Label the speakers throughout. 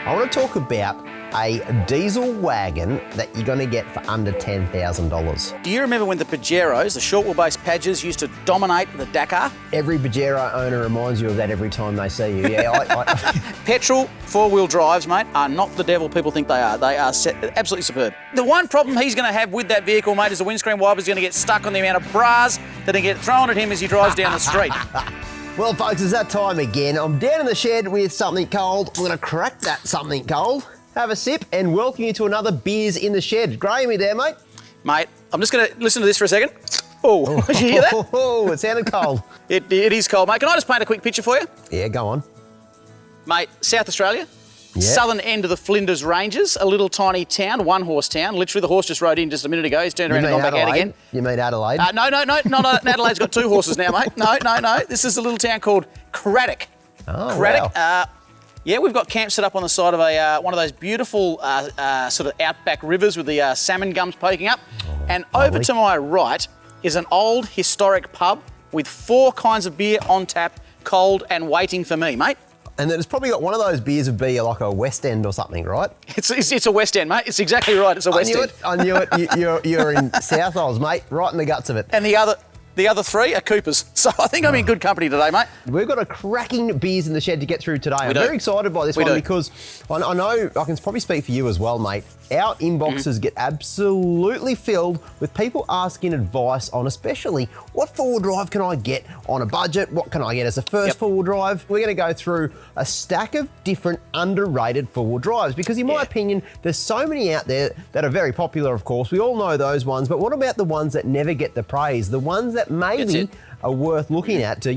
Speaker 1: I want to talk about a diesel wagon that you're going to get for under $10,000.
Speaker 2: Do you remember when the Pajeros, the short wheelbase Pajes, used to dominate the Dakar?
Speaker 1: Every Pajero owner reminds you of that every time they see you. Yeah,
Speaker 2: Petrol four-wheel drives, mate, are not the devil people think they are. They are absolutely superb. The one problem he's going to have with that vehicle, mate, is the windscreen wiper's going to get stuck on the amount of bras that are get thrown at him as he drives down the street.
Speaker 1: Well, folks, it's that time again. I'm down in the shed with something cold. We're going to crack that something cold, have a sip, and welcome you to another Beers in the Shed. Graham, you there, mate?
Speaker 2: Mate, I'm just going to listen to this for a second. Oh, did you hear that?
Speaker 1: Oh, it sounded cold.
Speaker 2: It is cold, mate. Can I just paint a quick picture for you?
Speaker 1: Yeah, go on.
Speaker 2: Mate, South Australia,
Speaker 1: Yeah.
Speaker 2: southern end of the Flinders Ranges, a little tiny town, one-horse town. Literally, the horse just rode in just a minute ago. He's turned around and gone back out again.
Speaker 1: You mean Adelaide?
Speaker 2: No, Adelaide's got two horses now, mate. No. This is a little town called Craddock.
Speaker 1: Oh,
Speaker 2: Craddock.
Speaker 1: wow.
Speaker 2: Yeah, we've got camp set up on the side of a one of those beautiful sort of outback rivers with the salmon gums poking up. And over to my right is an old historic pub with 4 kinds of beer on tap, cold and waiting for me, mate.
Speaker 1: And then it's probably got one of those beers would be like a West End or something, right?
Speaker 2: It's a West End, mate. It's exactly right. It's a West End.
Speaker 1: I knew it. You're in South Oz, mate, right in the guts of it.
Speaker 2: And the other 3 are Coopers. So I think I'm in good company today, mate.
Speaker 1: We've got a cracking Beers in the Shed to get through today. I'm
Speaker 2: do.
Speaker 1: very excited by this
Speaker 2: We
Speaker 1: one
Speaker 2: do.
Speaker 1: because I know I can probably speak for you as well, mate. Our inboxes get absolutely filled with people asking advice on especially what four-wheel drive can I get on a budget? What can I get as a first four-wheel drive? We're going to go through a stack of different underrated four-wheel drives because in my opinion, there's so many out there that are very popular, of course. We all know those ones, but what about the ones that never get the praise? The ones that maybe are worth looking at to,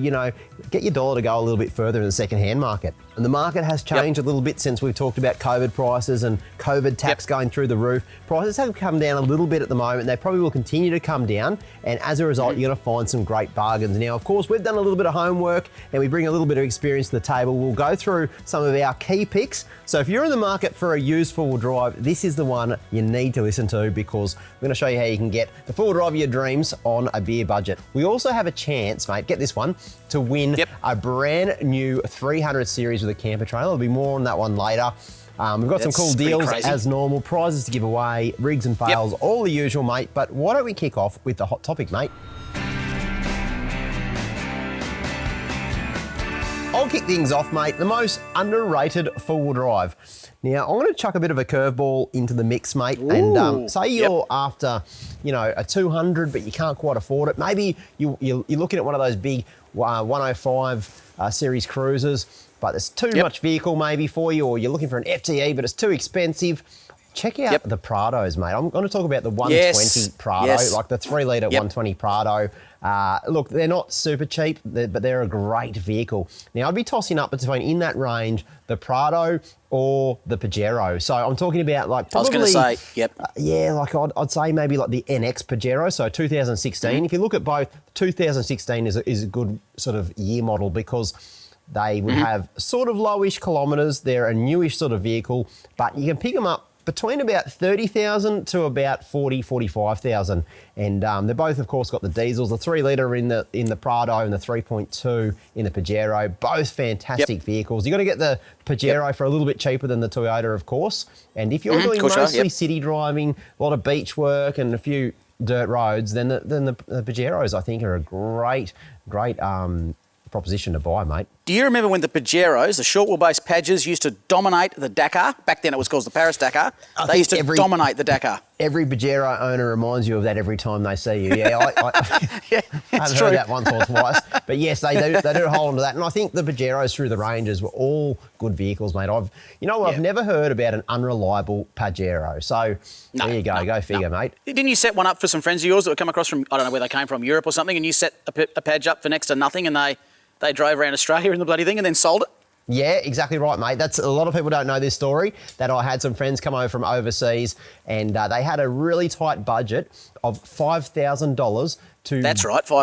Speaker 1: get your dollar to go a little bit further in the second-hand market. And the market has changed a little bit since we've talked about COVID prices and COVID tax going through the roof. Prices have come down a little bit at the moment. They probably will continue to come down. And as a result, you're going to find some great bargains. Now, of course, we've done a little bit of homework and we bring a little bit of experience to the table. We'll go through some of our key picks. So if you're in the market for a used four-wheel drive, this is the one you need to listen to because we're going to show you how you can get the four-wheel drive of your dreams on a beer budget. We also have a chance, mate, get this one, to win a brand new 300 series with a camper trailer. There'll be more on that one later. We've got some cool deals as normal, prizes to give away, rigs and fails, all the usual, mate. But why don't we kick off with the hot topic, mate? I'll kick things off, mate. The most underrated four-wheel drive. Now, I'm going to chuck a bit of a curveball into the mix, mate. Ooh, and say you're after, a 200, but you can't quite afford it. Maybe you're looking at one of those big 105 series cruisers, but there's too much vehicle maybe for you, or you're looking for an FTE, but it's too expensive. Check out the Prados, mate. I'm going to talk about the 120 Prado, like the 3-litre 120 Prado. Look, they're not super cheap, but they're a great vehicle. Now, I'd be tossing up between, in that range, the Prado or the Pajero. So I'm talking about like probably...
Speaker 2: I was going to say,
Speaker 1: I'd say maybe like the NX Pajero, so 2016. If you look at both, 2016 is a good sort of year model because they would have sort of lowish kilometres. They're a newish sort of vehicle, but you can pick them up between about 30,000 to about 45,000. And they're both, of course, got the diesels, the 3-litre in the Prado and the 3.2 in the Pajero. Both fantastic vehicles. You've got to get the Pajero for a little bit cheaper than the Toyota, of course. And if you're doing mostly city driving, a lot of beach work and a few dirt roads, then the Pajeros, I think, are a great proposition to buy, mate.
Speaker 2: Do you remember when the Pajeros, the short wheelbase Pajes, used to dominate the Dakar? Back then it was called the Paris Dakar. They used to dominate the Dakar.
Speaker 1: Every Pajero owner reminds you of that every time they see you. Yeah, I've heard that once or twice. But yes, they do hold on to that. And I think the Pajeros through the ranges were all good vehicles, mate. I've never heard about an unreliable Pajero. So there you go. Go figure, mate.
Speaker 2: Didn't you set one up for some friends of yours that would come across from, I don't know where they came from, Europe or something, and you set a Paj up for next to nothing and they drove around Australia in the bloody thing and then sold it?
Speaker 1: Yeah, exactly right, mate. That's a lot of people don't know this story, that I had some friends come over from overseas and they had a really tight budget of $5,000 to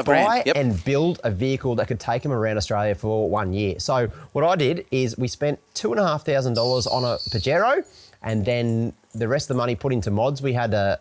Speaker 1: buy and build a vehicle that could take them around Australia for 1 year. So what I did is we spent $2,500 on a Pajero and then the rest of the money put into mods. We had a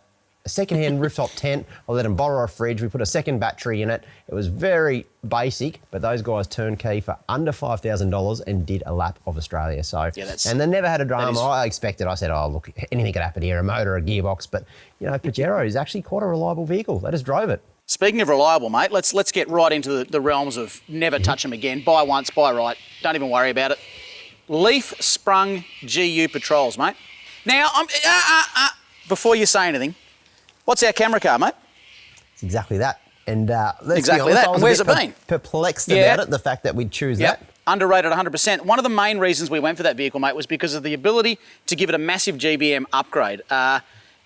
Speaker 1: a second-hand rooftop tent. I let them borrow a fridge. We put a second battery in it. It was very basic, but those guys turnkey for under $5,000 and did a lap of Australia. So, and they never had a drama. I expected. I said, oh, look, anything could happen here, a motor, a gearbox. But, you know, Pajero is actually quite a reliable vehicle. They just drove it.
Speaker 2: Speaking of reliable, mate, let's get right into the realms of never touch them again. Buy once, buy right. Don't even worry about it. Leaf-sprung GU Patrols, mate. Now, before you say anything, what's our camera car, mate?
Speaker 1: It's exactly that. And let's
Speaker 2: exactly
Speaker 1: be honest,
Speaker 2: that. And where's it been?
Speaker 1: Perplexed about it, the fact that we'd choose that.
Speaker 2: Underrated 100%. One of the main reasons we went for that vehicle, mate, was because of the ability to give it a massive GBM upgrade.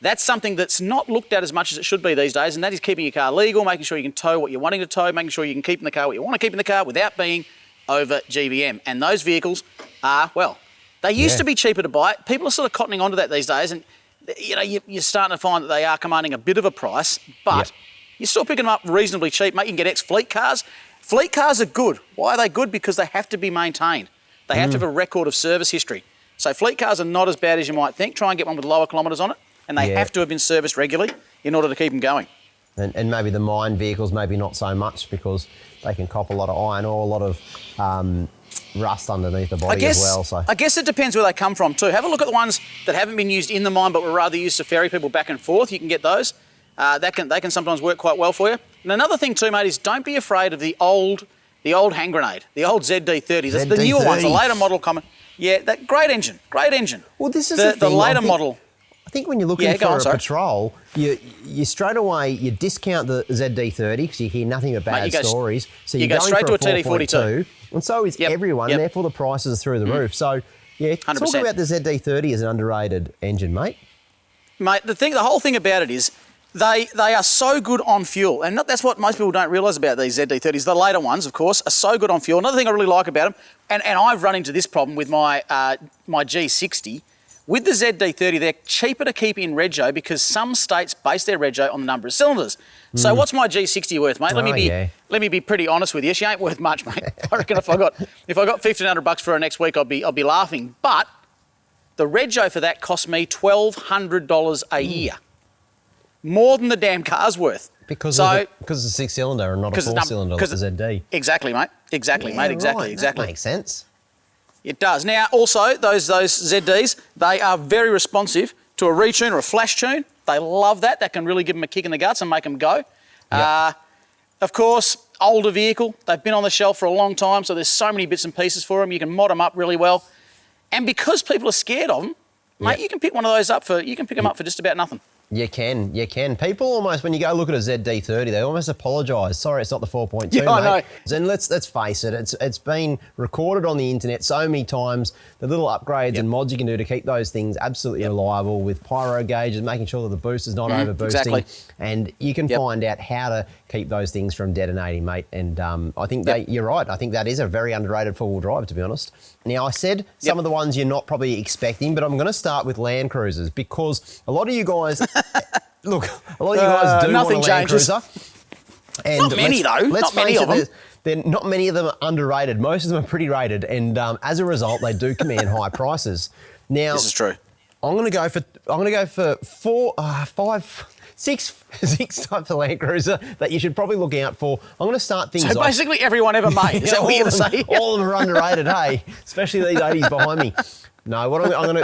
Speaker 2: That's something that's not looked at as much as it should be these days, and that is keeping your car legal, making sure you can tow what you're wanting to tow, making sure you can keep in the car what you want to keep in the car without being over GBM. And those vehicles are, well, they used to be cheaper to buy. People are sort of cottoning onto that these days, and you know, you're starting to find that they are commanding a bit of a price, but you're still picking them up reasonably cheap, mate. You can get ex-fleet cars. Fleet cars are good. Why are they good? Because they have to be maintained. They have to have a record of service history. So fleet cars are not as bad as you might think. Try and get one with lower kilometres on it, and they have to have been serviced regularly in order to keep them going.
Speaker 1: And maybe the mine vehicles, maybe not so much, because they can cop a lot of iron ore, a lot of rust underneath the body as well. So
Speaker 2: I guess it depends where they come from too. Have a look at the ones that haven't been used in the mine but were rather used to ferry people back and forth. You can get those. They can sometimes work quite well for you. And another thing too, mate, is don't be afraid of the old hand grenade, the old ZD30s. That's the newer ones, the later model coming. Yeah, that great engine.
Speaker 1: Well, this is
Speaker 2: the later model.
Speaker 1: I think when you're looking for a Patrol, you straight away, you discount the ZD30 because you hear nothing but bad stories. So
Speaker 2: you go straight to a TD42.
Speaker 1: And so is everyone, and therefore the prices are through the roof. So, yeah, 100%. Talk about the ZD30 as an underrated engine, mate.
Speaker 2: Mate, the whole thing about it is they are so good on fuel. And that's what most people don't realise about these ZD30s. The later ones, of course, are so good on fuel. Another thing I really like about them, and I've run into this problem with my G60, with the ZD30, they're cheaper to keep in rego because some states base their rego on the number of cylinders. So what's my G60 worth, mate? Let me be pretty honest with you. She ain't worth much, mate. I reckon if I got $1,500 for her next week, I'd be laughing. But the rego for that cost me $1,200 a year, more than the damn car's worth.
Speaker 1: Because it's a six-cylinder and not a four-cylinder like the ZD.
Speaker 2: Exactly, mate. Exactly.
Speaker 1: That makes sense.
Speaker 2: It does. Now, also, those ZDs, they are very responsive to a retune or a flash tune. They love that. That can really give them a kick in the guts and make them go. Of course, older vehicle. They've been on the shelf for a long time, so there's so many bits and pieces for them. You can mod them up really well. And because people are scared of them, mate, you can pick one of those up you can pick them up for just about nothing. You can. People almost, when you go look at a ZD30, they almost apologise. Sorry, it's not the 4.2, mate. I know. And let's face it, it's been recorded on the internet so many times. The little upgrades and mods you can do to keep those things absolutely reliable with pyro gauges, making sure that the booster's not over boosting. Exactly. And you can find out how to keep those things from detonating, mate. And I think you're right. I think that is a very underrated four-wheel drive, to be honest. Now, I said some of the ones you're not probably expecting, but I'm going to start with Land Cruisers because a lot of you guys, do want a Land Cruiser. And not many, though. Not many of them.
Speaker 1: Not many of them are underrated. Most of them are pretty rated, and as a result, they do command high prices. Now, this is true. I'm going to go for six types of Land Cruiser that you should probably look out for. I'm going to start things off. So basically everyone ever made. Is that what you're going to say? All of them are underrated, hey? Especially these 80s behind me. No,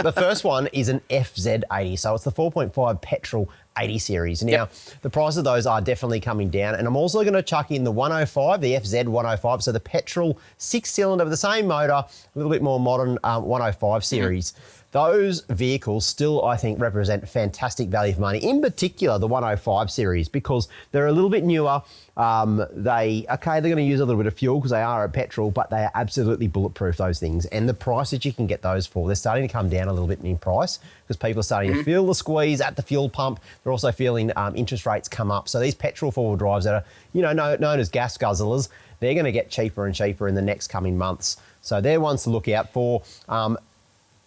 Speaker 1: the first one is an FZ80. So it's the 4.5 petrol 80 series. Now, the price of those are definitely coming down. And I'm also going to chuck in the 105, the FZ 105. So the petrol six-cylinder with the same motor, a little bit more modern 105 series. Those vehicles still, I think, represent fantastic value for money, in particular the 105 series, because they're a little bit newer. They're going to use a little bit of fuel because they are a petrol, but they are absolutely bulletproof, those things. And the price that you can get those for, they're starting to come down a little bit in price because people are starting to feel the squeeze at the fuel pump. They're also feeling interest rates come up. So these petrol four-wheel drives that are, known as gas guzzlers, they're going to get cheaper and cheaper in the next coming months. So they're ones to look out for.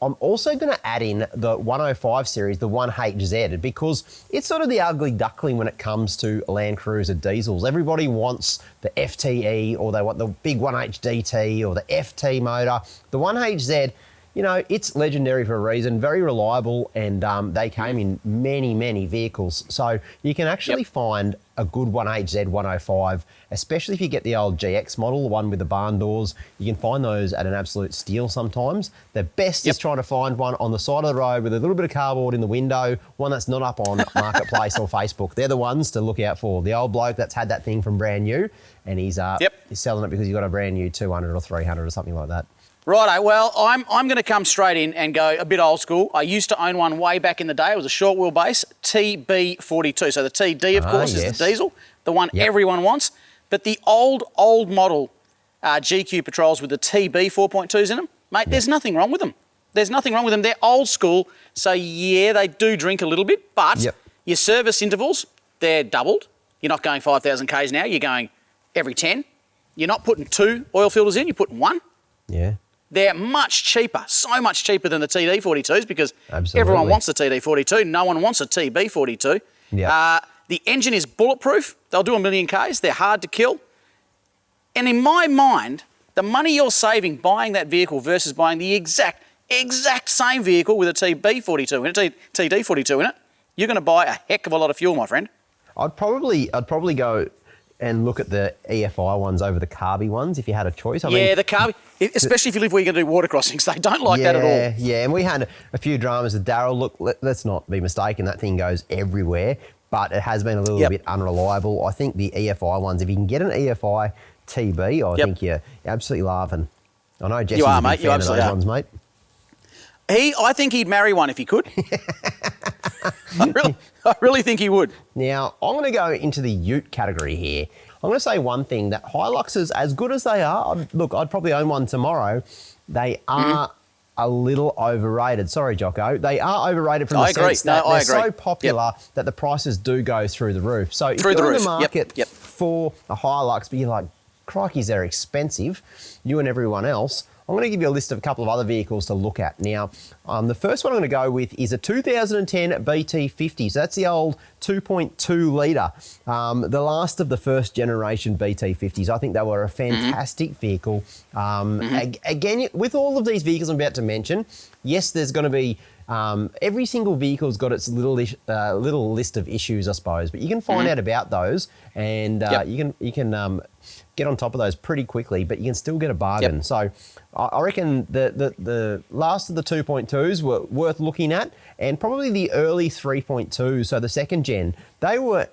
Speaker 1: I'm also going to add in the 105 series, the 1HZ, because it's sort of the ugly duckling when it comes to Land Cruiser diesels. Everybody wants the FTE, or they want the big 1HDT or the FT motor. The 1HZ, it's legendary for a reason, very reliable, and they came in many, many vehicles. So you can actually find a good 1HZ 105, especially if you get the old GX model, the one with the barn doors. You can find those at an absolute steal sometimes. The best is trying to find one on the side of the road with a little bit of cardboard in the window, one that's not up on Marketplace or Facebook. They're the ones to look out for. The old bloke that's had that thing from brand new, and he's selling it because he's got a brand new 200 or 300 or something like that.
Speaker 2: Righto, well, I'm going to come straight in and go a bit old school. I used to own one way back in the day. It was a short wheelbase, TB42. So the TD, of course, is the diesel, the one everyone wants. But the old model GQ Patrols with the TB 4.2s in them, mate, there's nothing wrong with them. There's nothing wrong with them. They're old school. So, yeah, they do drink a little bit, but your service intervals, they're doubled. You're not going 5,000 Ks now. You're going every 10. You're not putting 2 oil filters in. You're putting 1. Yeah. They're much cheaper, so much cheaper than the TD42s because everyone wants the TD42. No one wants a TB42. Yeah. The engine is bulletproof. They'll do a million Ks. They're hard to kill. And in my mind, the money you're saving buying that vehicle versus buying the exact same vehicle with a TB42 in it, TD42 in it, you're going to buy a heck of a lot of fuel, my friend.
Speaker 1: I'd probably go and look at the EFI ones over the carby ones if you had a choice. I mean,
Speaker 2: the carby, especially if you live where you're going to do water crossings, they don't like that at all.
Speaker 1: Yeah, and we had a few dramas with Daryl. Look, let's not be mistaken, that thing goes everywhere, but it has been a little bit unreliable. I think the EFI ones, if you can get an EFI TB, I think you're absolutely laughing. I know Jesse's a big fan of those ones, mate.
Speaker 2: I think he'd marry one if he could. I really think he would.
Speaker 1: Now, I'm going to go into the ute category here. I'm going to say one thing, that Hiluxes, as good as they are, I'd probably own one tomorrow, they are a little overrated. Sorry, Jocko. They are overrated from the sense that they're so popular that the prices do go through the roof. So if you're in the market for a Hilux, but you're like, crikeys, they're expensive, you and everyone else, I'm going to give you a list of a couple of other vehicles to look at. Now, the first one I'm going to go with is a 2010 BT50. So that's the old 2.2 litre, the last of the first generation BT50s. I think they were a fantastic vehicle. Again, with all of these vehicles I'm about to mention, yes, there's going to be every single vehicle's got its little list of issues, I suppose, but you can find out about those, and you can get on top of those pretty quickly, but you can still get a bargain. So I reckon the last of the 2.2s were worth looking at, and probably the early 3.2s, so the second gen, they were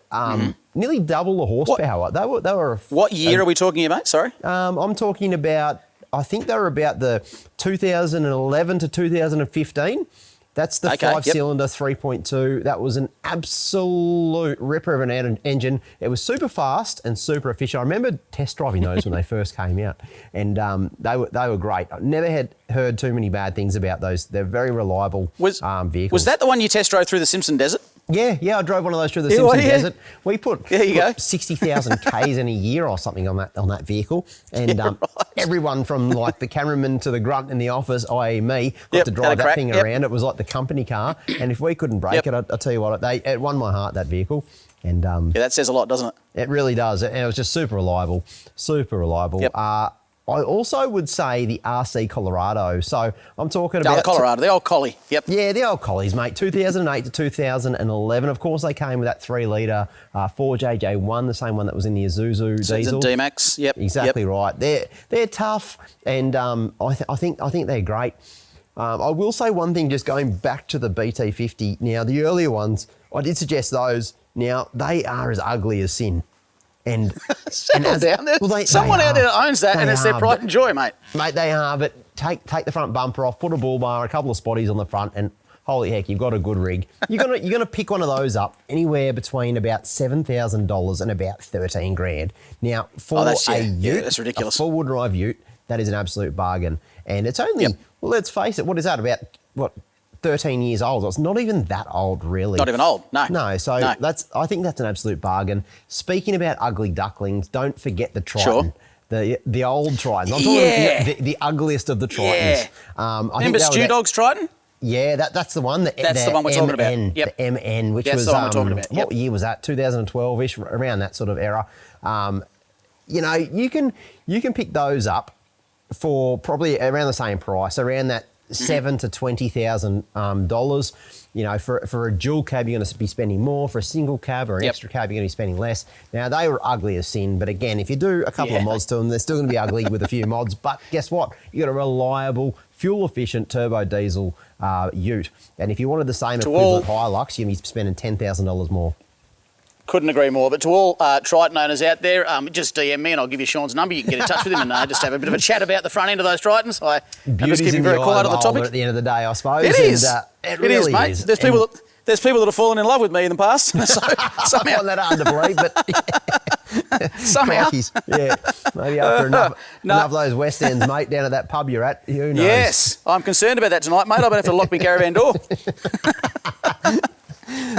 Speaker 1: nearly double the horsepower. They were.
Speaker 2: What year are we talking about? Sorry,
Speaker 1: I'm talking about. I think they were about the 2011 to 2015. That's the 5-cylinder 3.2. That was an absolute ripper of an engine. It was super fast and super efficient. I remember test driving those when they first came out, and they were great. I never heard too many bad things about those. They're very reliable vehicles.
Speaker 2: Was that the one you test drove through the Simpson Desert?
Speaker 1: Yeah, I drove one of those through the Simpson Desert. We put
Speaker 2: 60,000
Speaker 1: Ks in a year or something on that vehicle, and everyone from like the cameraman to the grunt in the office, i.e. me, got to drive that thing around. It was like the company car, and if we couldn't break it, I'll tell you what, it won my heart, that vehicle. And
Speaker 2: that says a lot, doesn't it?
Speaker 1: It really does, and it was just super reliable. I also would say the RC Colorado. So I'm talking about...
Speaker 2: the Colorado, the old collie. Yep.
Speaker 1: Yeah, the old collies, mate. 2008 to 2011. Of course, they came with that 3-litre 4JJ1, the same one that was in the Isuzu diesel.
Speaker 2: D-Max, yep.
Speaker 1: Exactly right. They're tough, and I think they're great. I will say one thing, just going back to the BT50. Now, the earlier ones, I did suggest those. Now, they are as ugly as sin. And
Speaker 2: down there. Well, someone out there owns that, and it's their pride and joy, mate.
Speaker 1: Mate, they are. But take the front bumper off, put a bull bar, a couple of spotties on the front, and holy heck, you've got a good rig. You're gonna pick one of those up anywhere between about $7,000 and about $13,000. Now, for a ute,
Speaker 2: that's ridiculous.
Speaker 1: A 4-wheel drive ute, that is an absolute bargain. And it's only, well, let's face it, what is that, about 13 years old? It's not even that old, really.
Speaker 2: Not even old, no.
Speaker 1: No, so I think that's an absolute bargain. Speaking about ugly ducklings, don't forget the Triton.
Speaker 2: Sure.
Speaker 1: The old Triton. I'm talking the ugliest of the Tritons.
Speaker 2: Remember Stew Dog's Triton?
Speaker 1: Yeah, that's the one.
Speaker 2: That's the one we're talking about.
Speaker 1: Yep. The MN, which was
Speaker 2: the one we're talking about.
Speaker 1: What year was that? 2012-ish, around that sort of era. You know, you can pick those up for probably around the same price, around that $7,000 to $20,000. You know, for a dual cab, you're going to be spending more. For a single cab or an extra cab, you're going to be spending less. Now, they were ugly as sin, but again, if you do a couple of mods to them, they're still going to be ugly with a few mods. But guess what? You got a reliable, fuel-efficient turbo diesel ute. And if you wanted the same equivalent Hilux, you're going to be spending $10,000 more.
Speaker 2: Couldn't agree more. But to all Triton owners out there, just DM me and I'll give you Sean's number. You can get in touch with him and just have a bit of a chat about the front end of those Tritons. I'm just keeping very quiet on the topic.
Speaker 1: At the end of the day, I suppose.
Speaker 2: It is.
Speaker 1: It really
Speaker 2: mate.
Speaker 1: is.
Speaker 2: There's people that have fallen in love with me in the past. So somehow.
Speaker 1: I find that hard to believe, but
Speaker 2: somehow.
Speaker 1: Yeah, maybe after enough of those West Ends, mate, down at that pub you're at, who knows?
Speaker 2: Yes, I'm concerned about that tonight, mate. I'm going to have to lock my caravan door.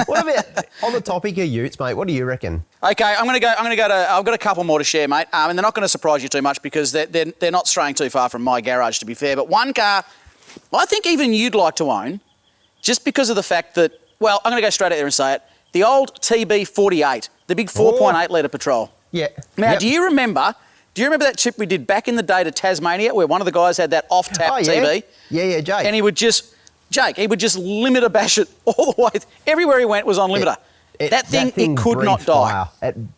Speaker 1: What about on the topic of utes, mate? What do you reckon?
Speaker 2: Okay, I'm going to go to. I've got a couple more to share, mate, and they're not going to surprise you too much because they're not straying too far from my garage, to be fair. But one car, I think even you'd like to own, just because of the fact that. Well, I'm going to go straight out there and say it. The old TB48, the big 4.8 litre Patrol.
Speaker 1: Yeah.
Speaker 2: Now, do you remember that trip we did back in the day to Tasmania, where one of the guys had that off-tap TB?
Speaker 1: Yeah, Jake.
Speaker 2: And he would just limiter bash it all the way. Everywhere he went was on limiter. That thing it could not die.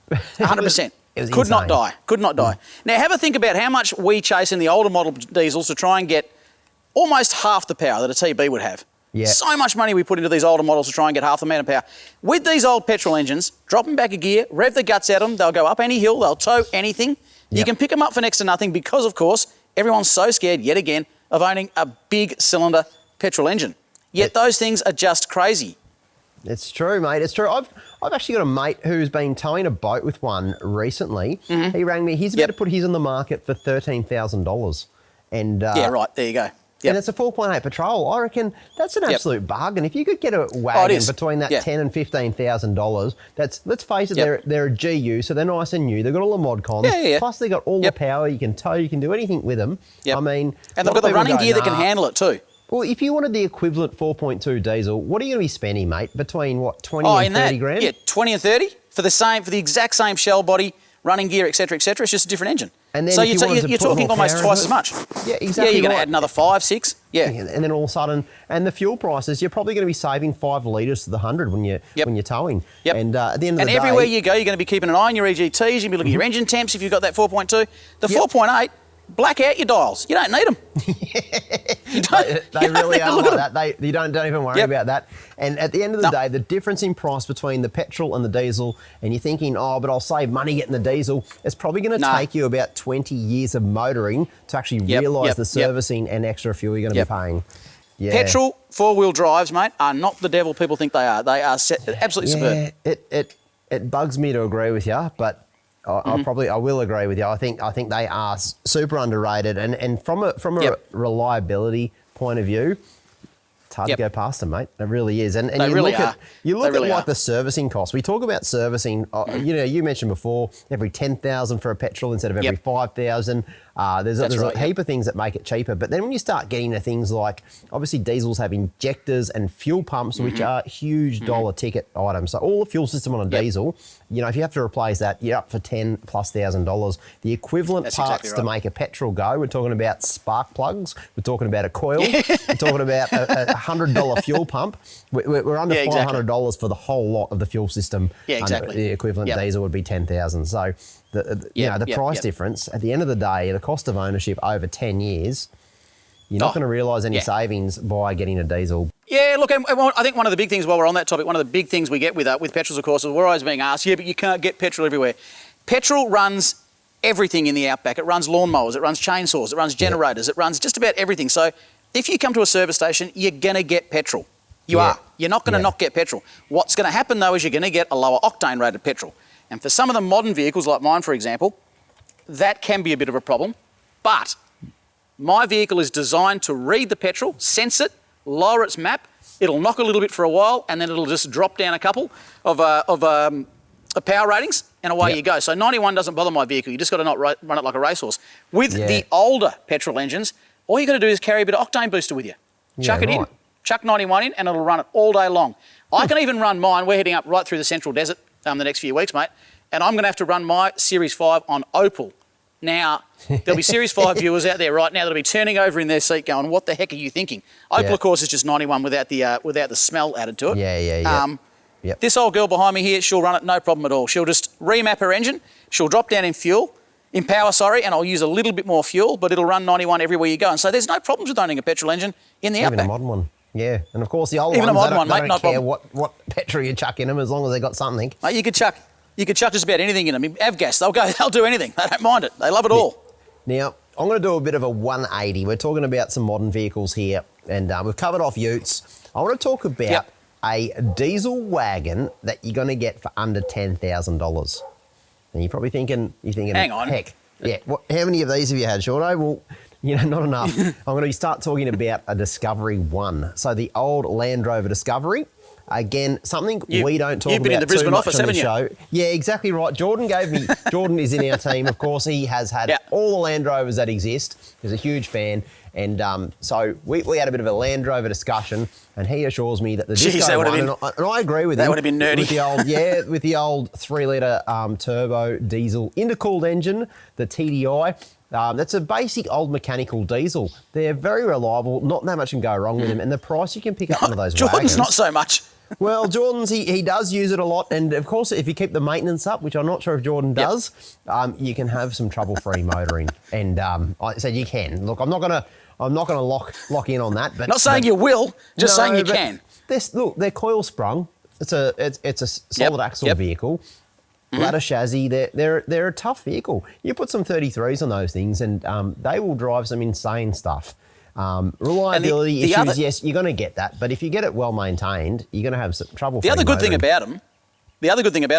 Speaker 2: 100%. Could not die. Now, have a think about how much we chase in the older model diesels to try and get almost half the power that a TB would have. Yeah. So much money we put into these older models to try and get half the amount of power. With these old petrol engines, drop them back a gear, rev the guts out of them, they'll go up any hill, they'll tow anything. Yep. You can pick them up for next to nothing because, of course, everyone's so scared, yet again, of owning a big cylinder petrol engine. Yet those things are just crazy.
Speaker 1: It's true, mate. It's true. I've actually got a mate who's been towing a boat with one recently. Mm-hmm. He rang me. He's about to put his on the market for $13,000. And
Speaker 2: yeah, right. There you go.
Speaker 1: Yep. And it's a 4.8 Patrol. I reckon that's an absolute bargain. If you could get a wagon between that $10,000 and $15,000, let's face it, they're a GU, so they're nice and new. They've got all the mod cons. Yeah. Plus they've got all the power. You can tow. You can do anything with them. Yep. I mean,
Speaker 2: and they've got the running gear that can handle it too.
Speaker 1: Well, if you wanted the equivalent 4.2 diesel, what are you going to be spending, mate? Between what, 20 and 30 grand?
Speaker 2: Yeah, 20 and 30 for the exact same shell body, running gear, etc., etc. It's just a different engine.
Speaker 1: And then
Speaker 2: so you're talking almost twice as much.
Speaker 1: Yeah, exactly.
Speaker 2: Yeah, you're going to add another 5, 6. Yeah.
Speaker 1: And then all of a sudden, and the fuel prices, you're probably going to be saving 5 litres to the 100 when you're towing.
Speaker 2: Yep.
Speaker 1: And at the end of the day,
Speaker 2: everywhere you go, you're going to be keeping an eye on your EGTs. You're going to be looking at your engine temps if you've got that 4.2. The 4.8. Black out your dials. You don't need them.
Speaker 1: They really are like that. You don't even worry about that. And at the end of the day, the difference in price between the petrol and the diesel, and you're thinking, but I'll save money getting the diesel, it's probably going to take you about 20 years of motoring to actually realise the servicing and extra fuel you're going to be paying. Yeah.
Speaker 2: Petrol 4-wheel drives, mate, are not the devil people think they are. They are absolutely superb.
Speaker 1: It bugs me to agree with you, but I will agree with you. I think they are super underrated, and from a reliability point of view, it's hard to go past them, mate. It really is. And
Speaker 2: they really are.
Speaker 1: You look at the servicing costs. We talk about servicing. You mentioned before every 10,000 for a petrol instead of every 5,000. There's a heap of things that make it cheaper. But then when you start getting to things like, obviously diesels have injectors and fuel pumps, which are huge dollar ticket items. So all the fuel system on a diesel, if you have to replace that, you're up for $10,000+. The equivalent parts to make a petrol go, we're talking about spark plugs, we're talking about a coil, we're talking about a $100 fuel pump. We're under $500 for the whole lot of the fuel system.
Speaker 2: Yeah, exactly.
Speaker 1: The equivalent diesel would be $10,000. So the price difference, at the end of the day, the cost of ownership over 10 years, you're not going to realise any savings by getting a diesel. Yeah, look,
Speaker 2: I think one of the big things, while we're on that topic, one of the big things we get with petrols, of course, is we're always being asked, but you can't get petrol everywhere. Petrol runs everything in the outback. It runs lawnmowers, it runs chainsaws, it runs generators, it runs just about everything. So if you come to a service station, you're going to get petrol. You are. You're not going to not get petrol. What's going to happen, though, is you're going to get a lower octane rated petrol. And for some of the modern vehicles, like mine, for example, that can be a bit of a problem. But my vehicle is designed to read the petrol, sense it, lower its map. It'll knock a little bit for a while, and then it'll just drop down a couple of power ratings, and away you go. So 91 doesn't bother my vehicle. You just got to not run it like a racehorse. With the older petrol engines, all you got to do is carry a bit of octane booster with you. Chuck it in, chuck 91 in, and it'll run it all day long. I can even run mine. We're heading up right through the Central Desert the next few weeks, mate, and I'm going to have to run my Series 5 on Opal Now, there'll be Series 5 viewers out there right now that'll be turning over in their seat going, what the heck are you thinking? Opal, of course, is just 91 without the smell added to it.
Speaker 1: Yeah. Yep.
Speaker 2: This old girl behind me here, she'll run it no problem at all. She'll just remap her engine. She'll drop down in power, and I'll use a little bit more fuel, but it'll run 91 everywhere you go. And so there's no problems with owning a petrol engine in the Outback.
Speaker 1: Even a modern one. Yeah, and of course the old
Speaker 2: Even
Speaker 1: ones,
Speaker 2: a modern
Speaker 1: they don't care
Speaker 2: problem.
Speaker 1: what petrol you chuck in them as long as they got something.
Speaker 2: Mate, you could chuck just about anything in them. Avgas, they'll do anything. They don't mind it. They love it all.
Speaker 1: Now, I'm going to do a bit of a 180. We're talking about some modern vehicles here, and we've covered off utes. I want to talk about a diesel wagon that you're going to get for under $10,000. And you're probably thinking,
Speaker 2: hang on.
Speaker 1: Heck, yeah. How many of these have you had, Shauno? Well, not enough. I'm going to start talking about a Discovery One. So the old Land Rover Discovery. Again, something we don't talk about.
Speaker 2: You've been in the Brisbane office, haven't you?
Speaker 1: Show. Yeah, exactly right. Jordan is in our team, of course. He has had all the Land Rovers that exist. He's a huge fan. And so we had a bit of a Land Rover discussion, and he assures me that the Disco One, and I agree with him.
Speaker 2: That would have been nerdy.
Speaker 1: With the old 3-litre turbo diesel intercooled engine, the TDI. That's a basic old mechanical diesel. They're very reliable. Not that much can go wrong with them. And the price you can pick up one of those
Speaker 2: Jordan's
Speaker 1: wagons.
Speaker 2: not so much.
Speaker 1: Well, Jordan's, he does use it a lot. And, of course, if you keep the maintenance up, which I'm not sure if Jordan does, you can have some trouble-free motoring. And I said you can. Look, I'm not gonna lock in on that. But
Speaker 2: not saying you will, just saying you can.
Speaker 1: They're coil sprung. It's a solid axle vehicle. Ladder chassis, they're a tough vehicle. You put some 33s on those things and they will drive some insane stuff. Reliability issues, yes, you're going to get that. But if you get it well maintained, you're going to have some trouble.
Speaker 2: The other good thing about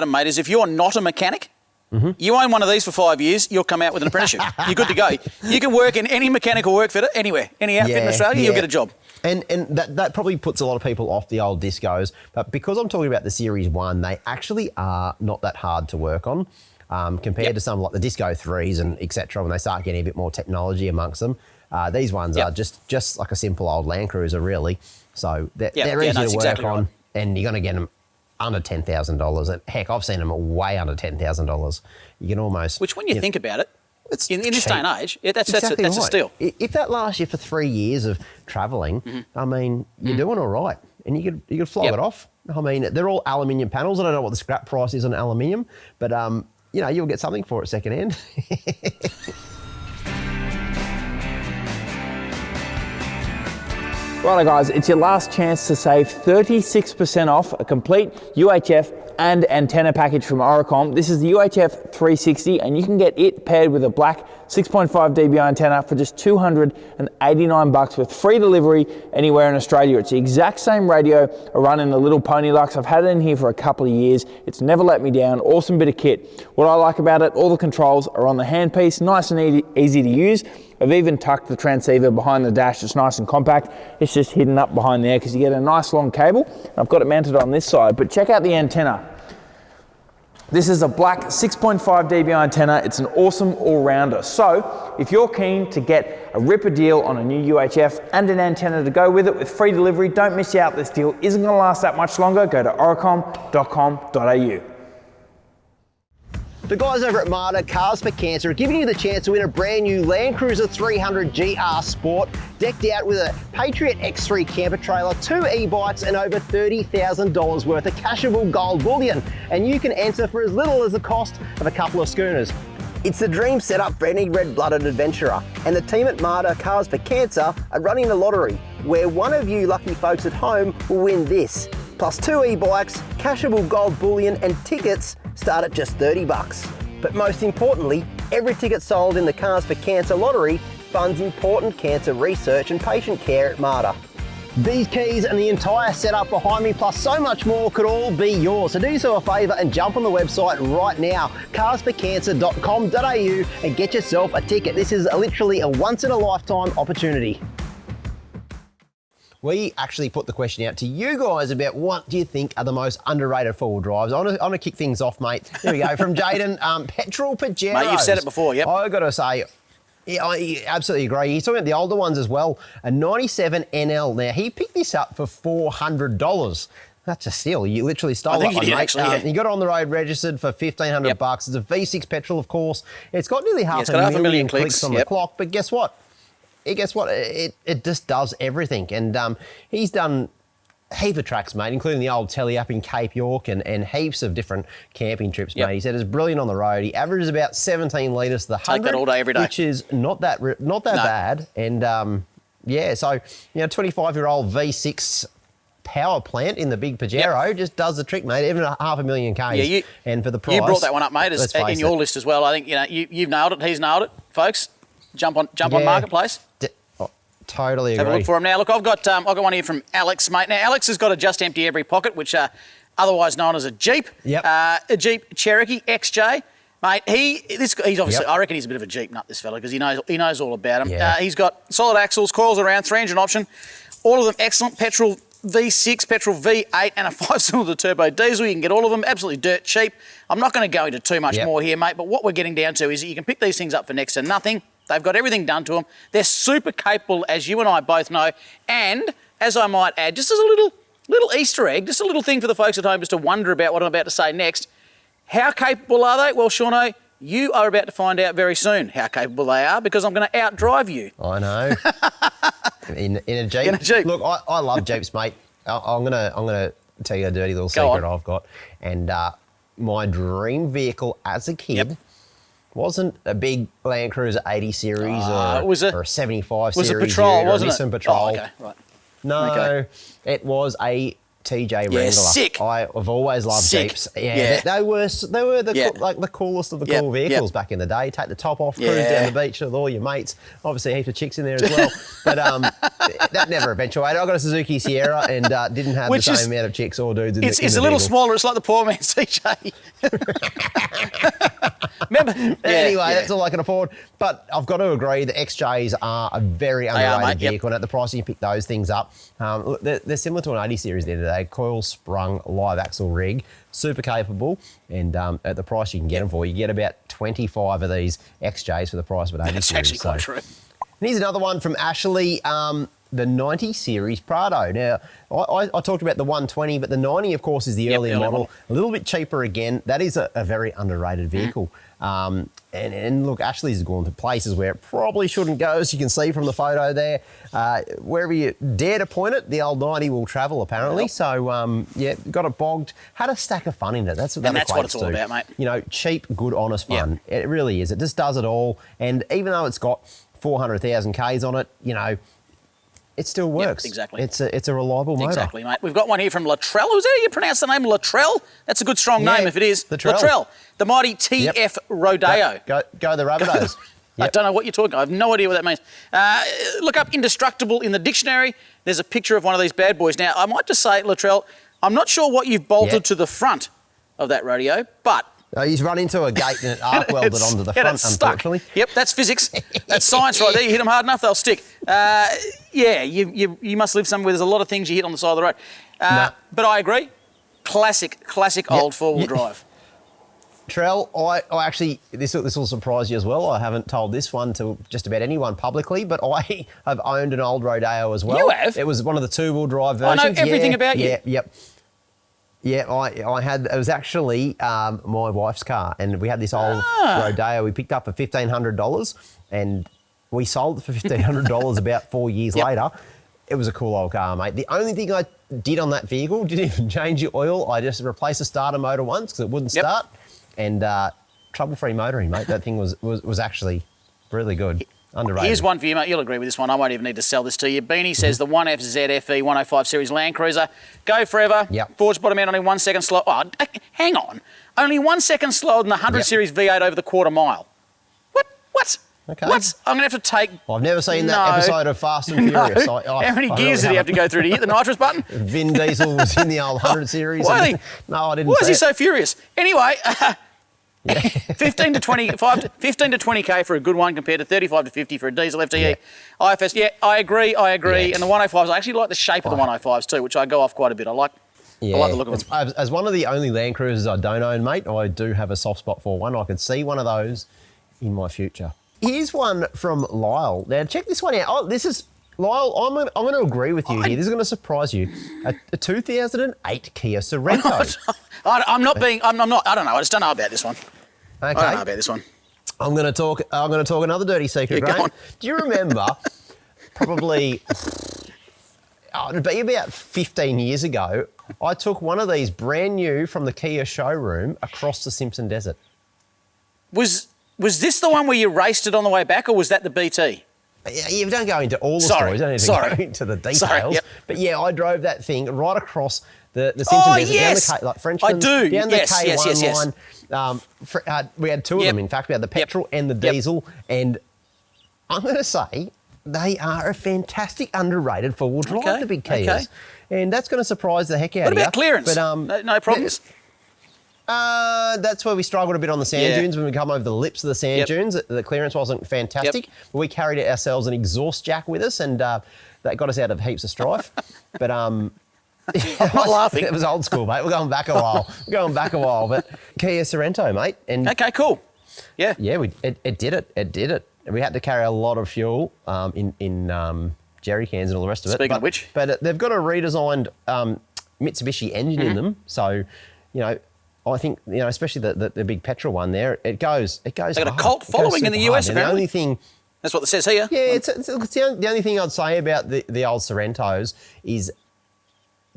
Speaker 2: them, mate, is if you're not a mechanic, you own one of these for 5 years, you'll come out with an apprenticeship. You're good to go. You can work in any mechanical work fitter, anywhere. Any outfit in Australia, you'll get a job.
Speaker 1: And that probably puts a lot of people off the old discos. But because I'm talking about the Series 1, they actually are not that hard to work on compared to some like the Disco 3s and etc. when they start getting a bit more technology amongst them. These ones are just like a simple old Land Cruiser, really. So they're easy to work on, and you're going to get them under $10,000. And heck, I've seen them way under $10,000. You can almost...
Speaker 2: Which, when you think about it,
Speaker 1: it's
Speaker 2: in this day and age, that's
Speaker 1: exactly
Speaker 2: a steal.
Speaker 1: If that lasts you for 3 years of travelling, I mean, you're doing all right, and you could flog it off. I mean, they're all aluminium panels. I don't know what the scrap price is on aluminium, but you'll get something for it secondhand.
Speaker 3: Righto guys, it's your last chance to save 36% off a complete UHF and antenna package from Oricom. This is the UHF 360 and you can get it paired with a black 6.5 dBi antenna for just $289 with free delivery anywhere in Australia. It's the exact same radio I run in the Little Pony Lux. I've had it in here for a couple of years. It's never let me down. Awesome bit of kit. What I like about it, all the controls are on the handpiece, nice and easy to use. I've even tucked the transceiver behind the dash. It's nice and compact. It's just hidden up behind there because you get a nice long cable. I've got it mounted on this side, but check out the antenna. This is a black 6.5 dBi antenna. It's an awesome all-rounder. So if you're keen to get a ripper deal on a new UHF and an antenna to go with it with free delivery, don't miss out. This deal isn't going to last that much longer. Go to oricom.com.au.
Speaker 1: The guys over at Marta Cars for Cancer are giving you the chance to win a brand new Land Cruiser 300 GR Sport, decked out with a Patriot X3 camper trailer, 2 e-bikes and over $30,000 worth of cashable gold bullion. And you can enter for as little as the cost of a couple of schooners. It's the dream setup for any red-blooded adventurer. And the team at Marta Cars for Cancer are running the lottery, where one of you lucky folks at home will win this. Plus 2 e-bikes, cashable gold bullion and tickets start at just $30. But most importantly, every ticket sold in the Cars for Cancer lottery funds important cancer research and patient care at Marta. These keys and the entire setup behind me, plus so much more, could all be yours. So do yourself a favour and jump on the website right now, carsforcancer.com.au, and get yourself a ticket. This is literally a once-in-a-lifetime opportunity. We actually put the question out to you guys about what do you think are the most underrated four-wheel drives. I want to kick things off, mate. Here we go, from Jaden. Petrol Pajero.
Speaker 2: Mate, you've said it before, yep.
Speaker 1: I got to say, yeah, I absolutely agree. He's talking about the older ones as well. A 97 NL. Now, he picked this up for $400. That's a steal. You literally stole
Speaker 2: I think
Speaker 1: that one,
Speaker 2: you did,
Speaker 1: mate.
Speaker 2: actually, yeah.
Speaker 1: You got it on the road registered for $1,500. It's a V6 petrol, of course. It's got nearly half a million clicks on the clock. But guess what? It just does everything. And he's done a heap of tracks, mate, including the old telly up in Cape York and heaps of different camping trips, mate. He said it's brilliant on the road. He averages about 17 litres to the 100.
Speaker 2: Take that all day, every day.
Speaker 1: Which is not that bad. And, so, 25-year-old V6 power plant in the big Pajero just does the trick, mate. Even 500,000 Ks.
Speaker 2: Yeah,
Speaker 1: and for the price,
Speaker 2: you brought that one up, mate, in your list as well. I think you've nailed it. He's nailed it, folks. Jump on Marketplace.
Speaker 1: Totally agree.
Speaker 2: Have a look for him now. Look, I've got one here from Alex, mate. Now Alex has got a just empty every pocket, which otherwise known as a Jeep.
Speaker 1: Yep.
Speaker 2: A Jeep Cherokee XJ. Mate, he's obviously, I reckon he's a bit of a Jeep nut, this fella, because he knows all about him.
Speaker 1: Yeah.
Speaker 2: He's got solid axles, coils around, 3-engine option, all of them excellent. Petrol V6, petrol V8, and a 5-cylinder turbo diesel. You can get all of them absolutely dirt cheap. I'm not going to go into too much more here, mate, but what we're getting down to is that you can pick these things up for next to nothing. They've got everything done to them. They're super capable, as you and I both know. And, as I might add, just as a little Easter egg, just a little thing for the folks at home just to wonder about what I'm about to say next. How capable are they? Well, Shauno, you are about to find out very soon how capable they are, because I'm going to outdrive you.
Speaker 1: I know. in a Jeep.
Speaker 2: In a Jeep.
Speaker 1: Look, I love Jeeps, mate. I'm gonna tell you a dirty little secret I've got. And my dream vehicle as a kid wasn't a big Land Cruiser 80 series or a 75 series.
Speaker 2: Was it Patrol, wasn't it?
Speaker 1: Nissan Patrol.
Speaker 2: Oh, okay, right.
Speaker 1: No, it was a TJ Wrangler.
Speaker 2: Sick.
Speaker 1: I've always loved Jeeps. Yeah. They were the coolest of the cool vehicles back in the day. Take the top off, cruise down the beach with all your mates. Obviously, heaps of chicks in there as well. But that never eventuated. I got a Suzuki Sierra and didn't have the same amount of chicks or dudes in the
Speaker 2: It's a little smaller. It's like the poor man's TJ. Remember?
Speaker 1: Anyway, that's all I can afford. But I've got to agree, the XJs are a very underrated vehicle, and at the price you pick those things up, look, they're similar to an 80 series there today. Coil sprung live axle rig, super capable, and at the price you can get them for, you get about 25 of these XJs for the price of an 80
Speaker 2: That's
Speaker 1: series.
Speaker 2: actually quite true.
Speaker 1: And here's another one from Ashley. The 90 series Prado. Now, I talked about the 120, but the 90, of course, is the earlier model. A little bit cheaper again. That is a very underrated vehicle. And look, Ashley's gone to places where it probably shouldn't go, as you can see from the photo there. Wherever you dare to point it, the old 90 will travel, apparently. So, got it bogged. Had a stack of fun in it. That's what
Speaker 2: it's all about, mate.
Speaker 1: Cheap, good, honest fun. It really is. It just does it all. And even though it's got 400,000 Ks on it, it still works.
Speaker 2: Exactly.
Speaker 1: It's a reliable motor.
Speaker 2: Exactly, mate. We've got one here from Latrell. Was that how you pronounce the name? Latrell? That's a good, strong name if it is. Latrell. The mighty TF Rodeo.
Speaker 1: Go the Rabbitohs.
Speaker 2: I don't know what you're talking about. I have no idea what that means. Look up indestructible in the dictionary. There's a picture of one of these bad boys. Now, I might just say, Latrell, I'm not sure what you've bolted to the front of that rodeo, but...
Speaker 1: He's run into a gate and it arc welded onto the front, unfortunately.
Speaker 2: Yep, that's physics. That's science right there. You hit them hard enough, they'll stick. You must live somewhere where there's a lot of things you hit on the side of the road. But I agree. Classic old four-wheel drive.
Speaker 1: Trell, I actually, this will surprise you as well. I haven't told this one to just about anyone publicly, but I have owned an old Rodeo as well.
Speaker 2: You have?
Speaker 1: It was one of the two-wheel drive versions.
Speaker 2: I know everything about you.
Speaker 1: Yeah, I had, it was actually my wife's car, and we had this old Rodeo we picked up for $1,500, and we sold it for $1,500 about 4 years later. It was a cool old car, mate. The only thing I did on that vehicle, didn't even change the oil. I just replaced the starter motor once because it wouldn't start, and trouble-free motoring, mate. That thing was actually really good. Underrated.
Speaker 2: Here's one for you, mate. You'll agree with this one. I won't even need to sell this to you. Beanie says the 1FZFE 105 Series Land Cruiser. Go forever. Forged bottom end, only 1 second slow. Oh, hang on. Only 1 second slower than the 100 Series V8 over the quarter mile. What?
Speaker 1: Okay.
Speaker 2: What? I'm going to have to take...
Speaker 1: I've never seen that episode of Fast and Furious.
Speaker 2: How many gears did he have to go through to hit the nitrous button?
Speaker 1: Vin Diesel was in the old 100 Series. No, I didn't.
Speaker 2: Why is he so furious? Anyway... 15 to 20k for a good one compared to 35 to 50 for a diesel FTE. IFS, I agree. And the 105s, I actually like the shape of the 105s too, which I go off quite a bit. I like the look of them.
Speaker 1: As one of the only Land Cruisers I don't own, mate, I do have a soft spot for one. I could see one of those in my future. Here's one from Lyle. Now, check this one out. Oh, this is Lyle, I'm going to agree with you here. This is going to surprise you. A 2008 Kia Sorento.
Speaker 2: I'm not. I don't know. I just don't know about this one.
Speaker 1: Okay.
Speaker 2: I don't know about this one.
Speaker 1: I'm going to talk another dirty secret,
Speaker 2: Yeah, go
Speaker 1: Graham.
Speaker 2: on.
Speaker 1: Do you remember probably it'd be about 15 years ago, I took one of these brand new from the Kia showroom across the Simpson Desert.
Speaker 2: Was this the one where you raced it on the way back, or was that the BT?
Speaker 1: Yeah, you don't go into all the
Speaker 2: Sorry,
Speaker 1: stories, you don't need to
Speaker 2: sorry.
Speaker 1: go into the details.
Speaker 2: Sorry, yep.
Speaker 1: But yeah, I drove that thing right across the Simpson Desert,
Speaker 2: yes!
Speaker 1: down the like Frenchman's,
Speaker 2: I do,
Speaker 1: down
Speaker 2: yes,
Speaker 1: the K1
Speaker 2: yes.
Speaker 1: line. We had two of
Speaker 2: Yep.
Speaker 1: them, in fact. We had the petrol and the
Speaker 2: Yep.
Speaker 1: diesel. And I'm going to say they are a fantastic underrated four-wheel drive,
Speaker 2: Okay,
Speaker 1: the big Kias.
Speaker 2: okay.
Speaker 1: And that's going to surprise the heck out
Speaker 2: What
Speaker 1: of you.
Speaker 2: about clearance?
Speaker 1: But,
Speaker 2: no problems?
Speaker 1: That's where we struggled a bit on the sand
Speaker 2: Yeah.
Speaker 1: dunes when we come over the lips of the sand
Speaker 2: Yep.
Speaker 1: dunes. The clearance wasn't fantastic.
Speaker 2: Yep.
Speaker 1: But we carried ourselves an exhaust jack with us, and that got us out of heaps of strife. But
Speaker 2: I'm not laughing.
Speaker 1: It was old school, mate. We're going back a while. But Kia Sorento, mate. And
Speaker 2: Okay, cool. Yeah.
Speaker 1: yeah, it did it. It did it. And we had to carry a lot of fuel in jerry cans and all the rest of it.
Speaker 2: Speaking of which.
Speaker 1: But they've got a redesigned Mitsubishi engine in them. So, I think, especially the big petrol one there, it goes. They got
Speaker 2: a cult following in the US,
Speaker 1: And the
Speaker 2: apparently.
Speaker 1: only thing,
Speaker 2: That's what it says here.
Speaker 1: yeah, it's the only thing I'd say about the old Sorrentos is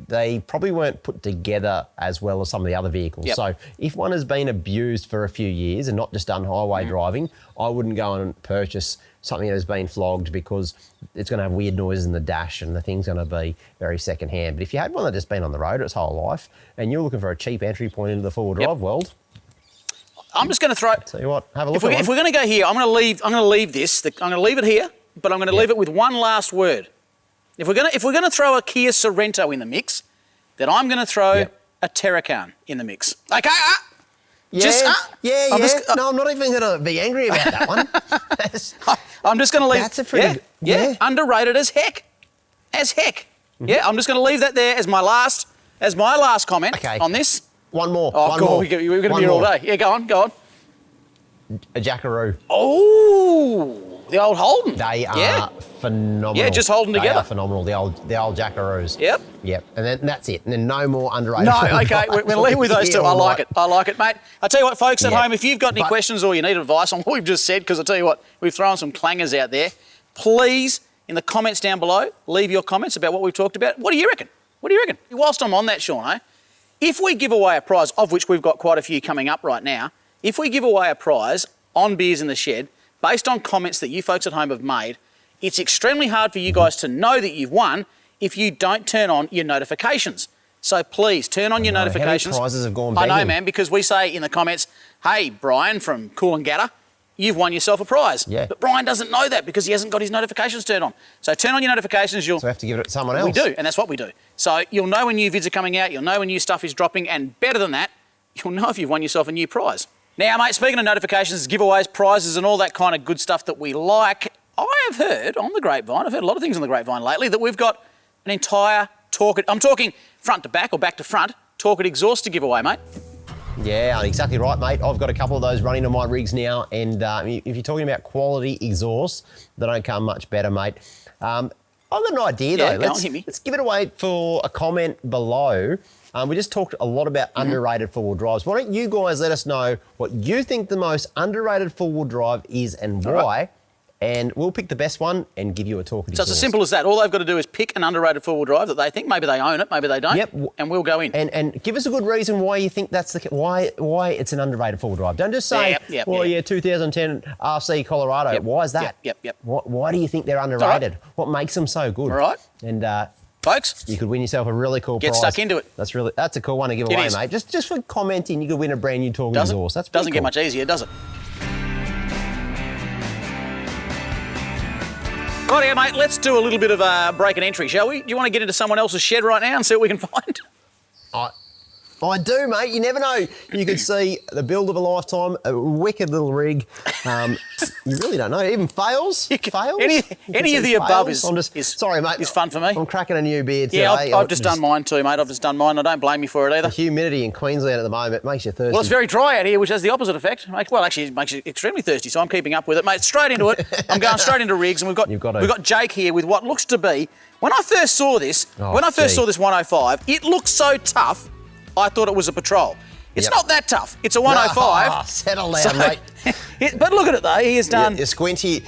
Speaker 1: they probably weren't put together as well as some of the other vehicles.
Speaker 2: Yep.
Speaker 1: So if one has been abused for a few years and not just done highway driving, I wouldn't go and purchase something that has been flogged because it's going to have weird noises in the dash and the thing's going to be very second-hand. But if you had one that just been on the road its whole life and you're looking for a cheap entry point into the four-wheel drive world,
Speaker 2: I'm just going to throw.
Speaker 1: tell you what, have a look
Speaker 2: If we're
Speaker 1: at
Speaker 2: going to go here, I'm going to leave this. I'm going to leave it here, but I'm going to leave it with one last word. If we're going to throw a Kia Sorento in the mix, then I'm going to throw a Terracan in the mix. Okay.
Speaker 1: No, I'm not even going to be angry about that one.
Speaker 2: I'm just going to leave.
Speaker 1: That's a pretty
Speaker 2: underrated as heck. As heck.
Speaker 1: Mm-hmm.
Speaker 2: Yeah, I'm just going to leave that there as my last comment on this.
Speaker 1: One more.
Speaker 2: Oh,
Speaker 1: one
Speaker 2: God,
Speaker 1: more.
Speaker 2: we're going to be
Speaker 1: One
Speaker 2: here all
Speaker 1: more.
Speaker 2: day. Yeah, go on.
Speaker 1: A Jackaroo.
Speaker 2: Oh, the old Holden.
Speaker 1: They are phenomenal.
Speaker 2: Yeah, just holding
Speaker 1: They
Speaker 2: together.
Speaker 1: are phenomenal. The old Jackaroos.
Speaker 2: Yep.
Speaker 1: And then that's it. And then no more underrated.
Speaker 2: No, okay, we're going to leave with those two. I like it, mate. I tell you what, folks at
Speaker 1: Yeah.
Speaker 2: home, if you've got any questions or you need advice on what we've just said, because I tell you what, we've thrown some clangers out there, please, in the comments down below, leave your comments about what we've talked about. What do you reckon? Whilst I'm on that, Shauno, if we give away a prize, of which we've got quite a few coming up right now, if we give away a prize on Beers in the Shed, based on comments that you folks at home have made, it's extremely hard for you guys to know that you've won if you don't turn on your notifications. So please, turn on your notifications.
Speaker 1: How many prizes have gone
Speaker 2: I know,
Speaker 1: begging?
Speaker 2: man, because we say in the comments, hey, Brian from Coolangatta, you've won yourself a prize.
Speaker 1: Yeah.
Speaker 2: But Brian doesn't know that because he hasn't got his notifications turned on. So turn on your notifications.
Speaker 1: So we have to give it to someone else.
Speaker 2: We do, and that's what we do. So you'll know when new vids are coming out, you'll know when new stuff is dropping, and better than that, you'll know if you've won yourself a new prize. Now, mate, speaking of notifications, giveaways, prizes, and all that kind of good stuff that we like, I have heard on the grapevine, I've heard a lot of things on the grapevine lately, that we've got an entire Torqit, I'm talking front to back or back to front, Torqit exhaust to give away, mate.
Speaker 1: Yeah, exactly right, mate. I've got a couple of those running on my rigs now, and if you're talking about quality exhaust, they don't come much better, mate. I've got an idea, though.
Speaker 2: Go on, hit me.
Speaker 1: Let's give it away for a comment below. We just talked a lot about underrated four-wheel drives. Why don't you guys let us know what you think the most underrated four-wheel drive is and why,
Speaker 2: right.
Speaker 1: and we'll pick the best one and give you a Torqit
Speaker 2: So it's as simple as that. All they've got to do is pick an underrated four-wheel drive that they think, maybe they own it, maybe they don't,
Speaker 1: Yep.
Speaker 2: and we'll go in.
Speaker 1: And give us a good reason why you think that's why it's an underrated four-wheel drive. Don't just say, 2010 RC Colorado.
Speaker 2: Yep.
Speaker 1: Why is that?
Speaker 2: Yep.
Speaker 1: Why do you think they're underrated?
Speaker 2: right.
Speaker 1: What makes them so good?
Speaker 2: All right.
Speaker 1: And
Speaker 2: Folks,
Speaker 1: you could win yourself a really cool prize.
Speaker 2: get stuck into it.
Speaker 1: That's a cool one to give
Speaker 2: It
Speaker 1: away,
Speaker 2: is.
Speaker 1: mate. Just for commenting, you could win a brand new Torqit exhaust. That's pretty
Speaker 2: doesn't get
Speaker 1: cool.
Speaker 2: much easier, does it? Rightio, mate, let's do a little bit of break and entry, shall we? Do you want to get into someone else's shed right now and see what we can find?
Speaker 1: I do, mate. You never know. You could see the build of a lifetime, a wicked little rig. You really don't know. Even fails. Fails.
Speaker 2: Any of the above is
Speaker 1: sorry, mate.
Speaker 2: Is fun for me.
Speaker 1: I'm cracking a new beer today.
Speaker 2: Yeah, I've just done mine too, mate. I've just done mine. I don't blame you for it either.
Speaker 1: The humidity in Queensland at the moment makes you thirsty.
Speaker 2: Well, it's very dry out here, which has the opposite effect. Well, actually, it makes you extremely thirsty. So I'm keeping up with it, mate. Straight into it. I'm going straight into rigs, and we've got Jake here with what looks to be. When I first saw this, saw this 105, it looked so tough. I thought it was a Patrol. It's not that tough. It's a 105.
Speaker 1: Settle down, mate.
Speaker 2: But look at it though. He has done.
Speaker 1: Your squinty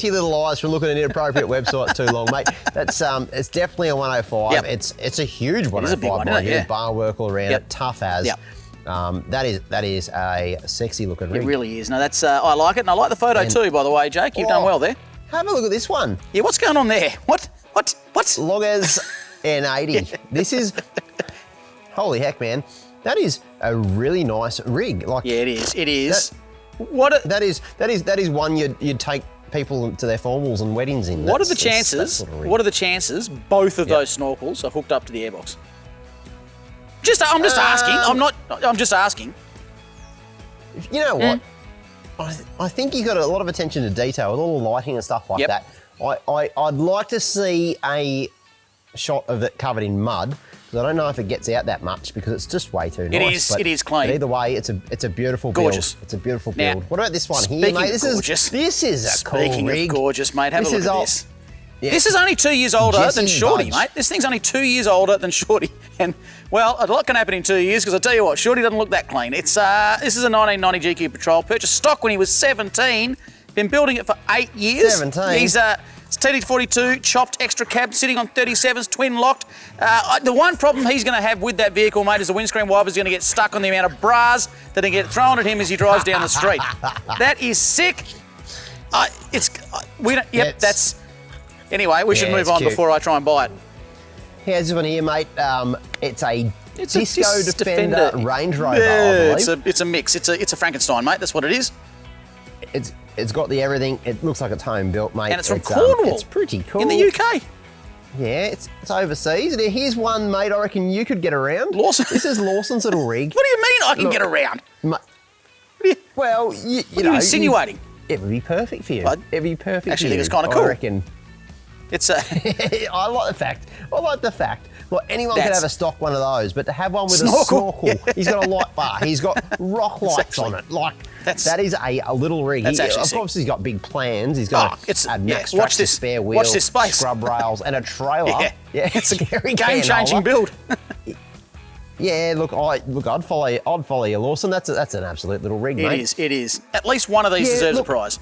Speaker 1: little eyes from looking at inappropriate websites too long, mate. That's it's definitely a 105.
Speaker 2: Yep.
Speaker 1: It's a huge 105.
Speaker 2: It is a big one, isn't it? Yeah.
Speaker 1: Bar work all around it, tough as.
Speaker 2: Yep.
Speaker 1: That is a sexy looking rig.
Speaker 2: It really is. No, that's I like it, and I like the photo too. By the way, Jake, you've done well there.
Speaker 1: Have a look at this one.
Speaker 2: Yeah, what's going on there? What?
Speaker 1: Loggers N80. This is holy heck, man. That is a really nice rig. Like,
Speaker 2: yeah, it is. It is.
Speaker 1: That is one you'd take people to their formals and weddings in.
Speaker 2: What are the chances? Sort of what are the chances both of those snorkels are hooked up to the airbox? I'm just asking. I'm just asking.
Speaker 1: You know what? I think you got a lot of attention to detail with all the lighting and stuff like that. I'd like to see a shot of it covered in mud. I don't know if it gets out that much because it's just way too nice.
Speaker 2: It is clean.
Speaker 1: But either way, it's a beautiful
Speaker 2: gorgeous
Speaker 1: build. It's a beautiful build.
Speaker 2: Now,
Speaker 1: what about this one here, mate? This is a cool rig.
Speaker 2: Speaking of gorgeous, mate, have a look at this.
Speaker 1: Yeah.
Speaker 2: This is only 2 years older than Shorty, mate. This thing's only 2 years older than Shorty. And, well, a lot can happen in 2 years because I tell you what, Shorty doesn't look that clean. This is a 1990 GQ Patrol. Purchased stock when he was 17. Been building it for 8 years.
Speaker 1: 17?
Speaker 2: It's TD42, chopped extra cab, sitting on 37s, twin locked. The one problem he's going to have with that vehicle, mate, is the windscreen wiper's going to get stuck on the amount of bras that are get thrown at him as he drives down the street. That is sick. Anyway, we should move on before I try and buy it.
Speaker 1: Here's this one here, mate. It's a Disco Defender Range Rover,
Speaker 2: Yeah,
Speaker 1: I believe.
Speaker 2: it's a mix. It's a Frankenstein, mate. That's what it is.
Speaker 1: It's got the everything. It looks like it's home built, mate.
Speaker 2: And it's from Cornwall.
Speaker 1: It's pretty cool.
Speaker 2: In the UK.
Speaker 1: Yeah, it's overseas. And here's one, mate, I reckon you could get around.
Speaker 2: Lawson.
Speaker 1: This is Lawson's little rig.
Speaker 2: What do you mean I can get around?
Speaker 1: Well, you know.
Speaker 2: Insinuating?
Speaker 1: It would be perfect for you. It'd be perfect for you.
Speaker 2: Actually, think it's kind of cool.
Speaker 1: I reckon.
Speaker 2: It's a...
Speaker 1: I like the fact. Look, anyone can have a stock one of those, but to have one with a snorkel, he's got a light bar, he's got rock lights on it. Like, that is a little rig. Of course, he's got big plans. He's got max tracks, spare wheels,
Speaker 2: watch this space,
Speaker 1: scrub rails, and a trailer. Yeah,
Speaker 2: it's a game-changing build.
Speaker 1: Yeah, look, I'd follow you, Lawson. That's an absolute little rig, mate.
Speaker 2: It is. At least one of these deserves a prize.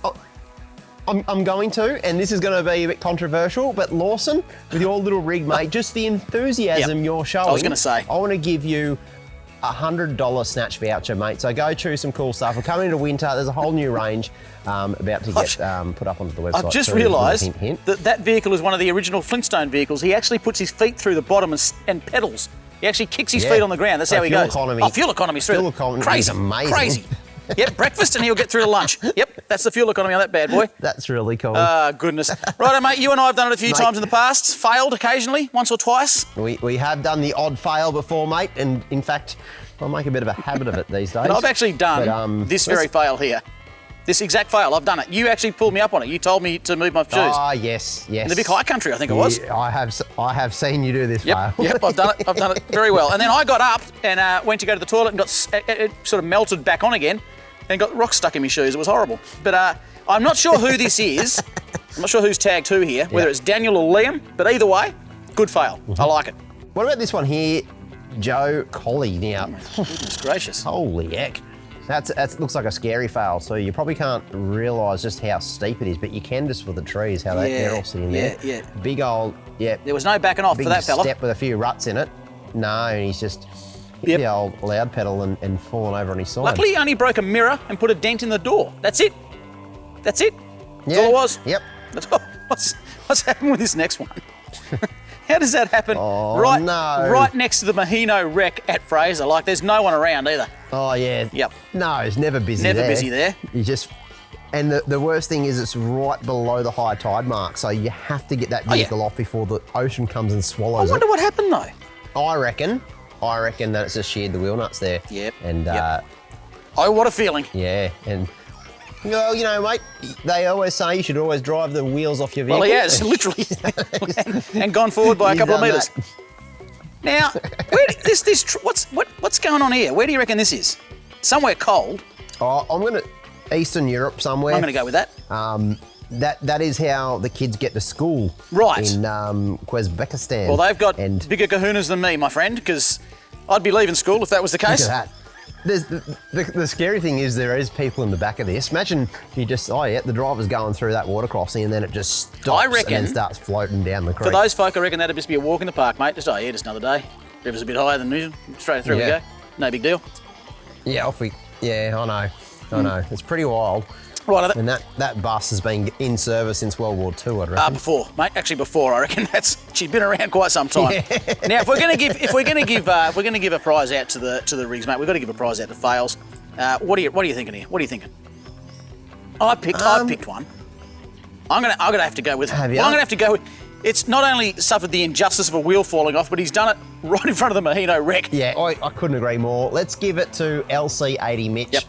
Speaker 1: I'm going to, and this is going to be a bit controversial, but Lawson, with your little rig, mate, just the enthusiasm you're showing.
Speaker 2: I was going to say.
Speaker 1: I want to give you a $100 snatch voucher, mate. So go choose some cool stuff. We're coming into winter. There's a whole new range about to get put up onto the website.
Speaker 2: I've just realised that vehicle is one of the original Flintstone vehicles. He actually puts his feet through the bottom and pedals. He actually kicks his feet on the ground. That's how he goes. Fuel economy.
Speaker 1: Fuel economy is amazing.
Speaker 2: Crazy. Yep, breakfast and he'll get through to lunch. Yep, that's the fuel economy on that bad boy.
Speaker 1: That's really cool.
Speaker 2: Goodness. Righto, mate, you and I have done it a few times in the past. Failed occasionally, once or twice.
Speaker 1: We have done the odd fail before, mate, and in fact, I make a bit of a habit of it these days.
Speaker 2: And I've actually done this very fail here. This exact fail, I've done it. You actually pulled me up on it. You told me to move my shoes.
Speaker 1: Ah, yes.
Speaker 2: In the big high country, I think it was.
Speaker 1: I have seen you do this fail.
Speaker 2: Yep, I've done it very well. And then I got up and went to go to the toilet and it sort of melted back on again and got rocks stuck in my shoes. It was horrible. But I'm not sure who this is. I'm not sure who's tagged who here, whether it's Daniel or Liam, but either way, good fail. I like it.
Speaker 1: What about this one here, Joe Colley? Now,
Speaker 2: goodness gracious.
Speaker 1: Holy heck. That looks like a scary fail, so you probably can't realise just how steep it is, but you can just for the trees, how they're all sitting there.
Speaker 2: Yeah.
Speaker 1: Big old,
Speaker 2: There was no backing off for that fella.
Speaker 1: Big step with a few ruts in it. No, and he's just hit the old loud pedal and fallen over on his side.
Speaker 2: Luckily, he only broke a mirror and put a dent in the door. That's it. That's all it was.
Speaker 1: Yep.
Speaker 2: That's all. What's happened with this next one? How does that happen? Right next to the Mahino wreck at Fraser. Like, there's no one around either.
Speaker 1: Oh, yeah.
Speaker 2: Yep.
Speaker 1: No, it's never busy there. You just... And the worst thing is it's right below the high tide mark, so you have to get that vehicle off before the ocean comes and swallows it.
Speaker 2: I wonder what happened, though.
Speaker 1: I reckon I reckon that it's just sheared the wheel nuts there.
Speaker 2: Yep.
Speaker 1: And
Speaker 2: Oh, what a feeling.
Speaker 1: yeah, and well, you know, mate, they always say you should always drive the wheels off your vehicle.
Speaker 2: Well, he has, literally. and gone forward by a
Speaker 1: He's
Speaker 2: couple of
Speaker 1: done
Speaker 2: metres.
Speaker 1: that.
Speaker 2: Now, what's going on here? Where do you reckon this is? Somewhere cold.
Speaker 1: Oh, I'm going to Eastern Europe somewhere.
Speaker 2: I'm going to go with that.
Speaker 1: That is how the kids get to school.
Speaker 2: Right.
Speaker 1: In Uzbekistan.
Speaker 2: Well, they've got
Speaker 1: and
Speaker 2: bigger kahunas than me, my friend, because I'd be leaving school if that was the
Speaker 1: look
Speaker 2: case.
Speaker 1: at that. The scary thing is there is people in the back of this. Imagine you just, the driver's going through that water crossing and then it just stops
Speaker 2: I reckon,
Speaker 1: and then starts floating down the creek.
Speaker 2: For those folk, I reckon that'd just be a walk in the park, mate. Just another day. River's a bit higher than usual. Straight through we go. No big deal.
Speaker 1: Yeah, I know. It's pretty wild.
Speaker 2: Right,
Speaker 1: And that bus has been in service since World War II, I reckon.
Speaker 2: before, mate. Actually, before. I reckon she's been around quite some time. Yeah. Now, if we're going to give a prize out to the rigs, mate, we've got to give a prize out to Fails. What are you thinking here? What are you thinking? I've picked one. I'm gonna have to go with.
Speaker 1: Have you?
Speaker 2: Well, I'm gonna have to go with. It's not only suffered the injustice of a wheel falling off, but he's done it right in front of the Mahino wreck.
Speaker 1: Yeah, I couldn't agree more. Let's give it to LC80 Mitch.
Speaker 2: Yep.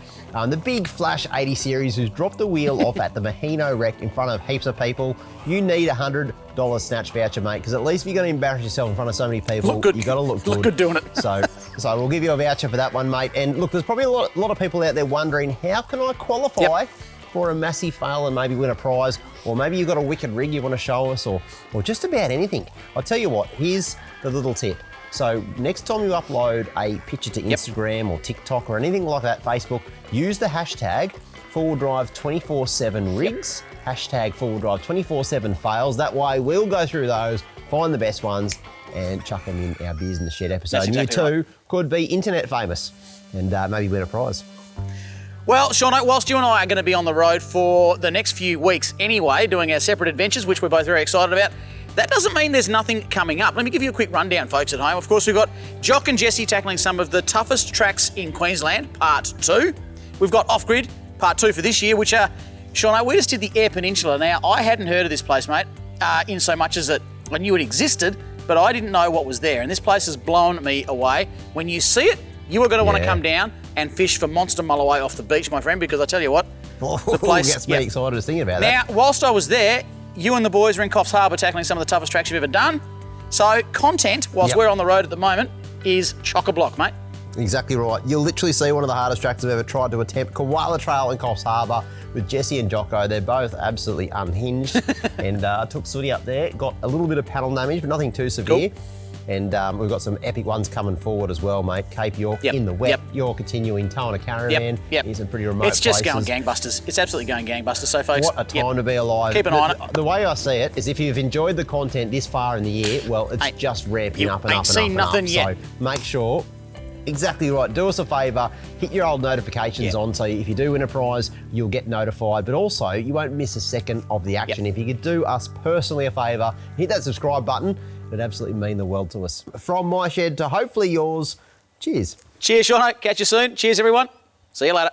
Speaker 1: The big Flash 80 series who's dropped the wheel off at the Mahino wreck in front of heaps of people. You need a $100 snatch voucher, mate, because at least if you're going to embarrass yourself in front of so many people,
Speaker 2: Look good.
Speaker 1: you got to look good.
Speaker 2: Look good doing it.
Speaker 1: So we'll give you a voucher for that one, mate. And look, there's probably a lot of people out there wondering, how can I qualify for a massive fail and maybe win a prize? Or maybe you've got a wicked rig you want to show us, or just about anything. I'll tell you what, here's the little tip. So next time you upload a picture to Instagram or TikTok or anything like that, Facebook, use the hashtag #4WDrive247rigs, hashtag #4WDrive247fails. That way we'll go through those, find the best ones and chuck them in our Beers in the Shed episode.
Speaker 2: That's exactly
Speaker 1: and you too could be internet famous and maybe win a prize.
Speaker 2: Well, Shauno, whilst you and I are going to be on the road for the next few weeks anyway, doing our separate adventures, which we're both very excited about, that doesn't mean there's nothing coming up. Let me give you a quick rundown, folks at home. Of course, we've got Jock and Jesse tackling some of the toughest tracks in Queensland, part 2. We've got Off-Grid, part 2 for this year, which are, Shauno, we just did the Eyre Peninsula. Now, I hadn't heard of this place, mate, in so much as that I knew it existed, but I didn't know what was there. And this place has blown me away. When you see it, you are going to want to come down and fish for monster mulloway off the beach, my friend, because I tell you what, the place
Speaker 1: gets me excited just thinking about
Speaker 2: that. Now, whilst I was there, you and the boys were in Coffs Harbour tackling some of the toughest tracks you've ever done. So content, whilst we're on the road at the moment, is chock-a-block, mate.
Speaker 1: Exactly right. You'll literally see one of the hardest tracks I've ever tried to attempt. Koala Trail in Coffs Harbour with Jesse and Jocko. They're both absolutely unhinged. And took Sooty up there, got a little bit of paddle damage, but nothing too severe.
Speaker 2: Cool.
Speaker 1: And we've got some epic ones coming forward as well, mate. Cape York in the wet. You're continuing towing a caravan in some pretty remote
Speaker 2: It's just
Speaker 1: places.
Speaker 2: going gangbusters. It's absolutely going gangbusters. So, folks,
Speaker 1: what a time to be alive.
Speaker 2: Keep an eye on it.
Speaker 1: The way I see it is if you've enjoyed the content this far in the year, well, it's just ramping up and up and up.
Speaker 2: Seen nothing yet.
Speaker 1: So make sure, exactly right, do us a favour, hit your old notifications on so if you do win a prize, you'll get notified, but also you won't miss a second of the action. If you could do us personally a favour, hit that subscribe button. It'd absolutely mean the world to us. From my shed to hopefully yours, cheers.
Speaker 2: Cheers, Shauno. Catch you soon. Cheers, everyone. See you later.